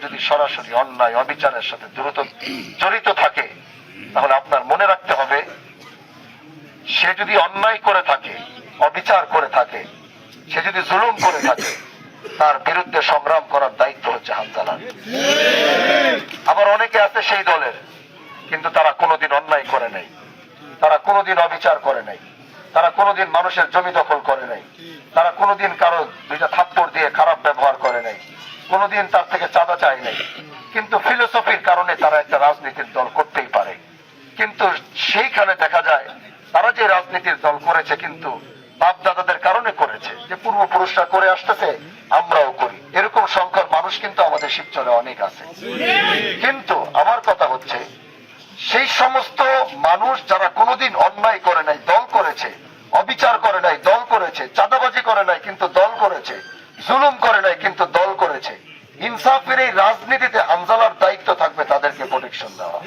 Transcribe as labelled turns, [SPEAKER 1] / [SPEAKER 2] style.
[SPEAKER 1] যদি সরাসরি অন্যায় অবিচারের সাথে দ্রুত জড়িত থাকে, তাহলে আপনার মনে রাখতে হবে, সে যদি অন্যায় করে থাকে, অবিচার করে থাকে, সে যদি জুলুম করে থাকে, তার বিরুদ্ধে সংগ্রাম করার দায়িত্ব হচ্ছে হানজালার। আবার অনেকে আছে সেই দলের, কিন্তু তারা কোনোদিন অন্যায় করে নাই, তারা কোনোদিন অবিচার করে নাই, তারা কোনোদিন মানুষের জমি দখল করে নাই, তারা কোনোদিন কারো দুইটা থাপ্পড় দিয়ে খারাপ ব্যবহার করে নাই, কোনোদিন তার থেকে চাঁদা চায় নাই, কিন্তু ফিলোসফির কারণে তারা একটা রাজনীতির দল করতেই পারে। কিন্তু সেইখানে দেখা যায় তারা যে রাজনীতির দল করেছে, কিন্তু বাপ দাদাদের কারণে করেছে, যে পূর্বপুরুষরা করে আসতেছে আমরাও করি, এরকম সংখ্যার মানুষ কিন্তু আমাদের শিবচরে অনেক আছে। কিন্তু আমার কথা হচ্ছে, সেই সমস্ত মানুষ যারা কোনোদিন অন্যায় করে নাই, দল করেছে, অবিচার করে নাই, দল করেছে, চাঁদাবাজি করে নাই কিন্তু দল করেছে, জুলুম করে নাই কিন্তু দল করেছে, ইনসাফের এই রাজনীতিতে হানজালার দায়িত্ব থাকবে তাদেরকে প্রোটেকশন দেওয়া।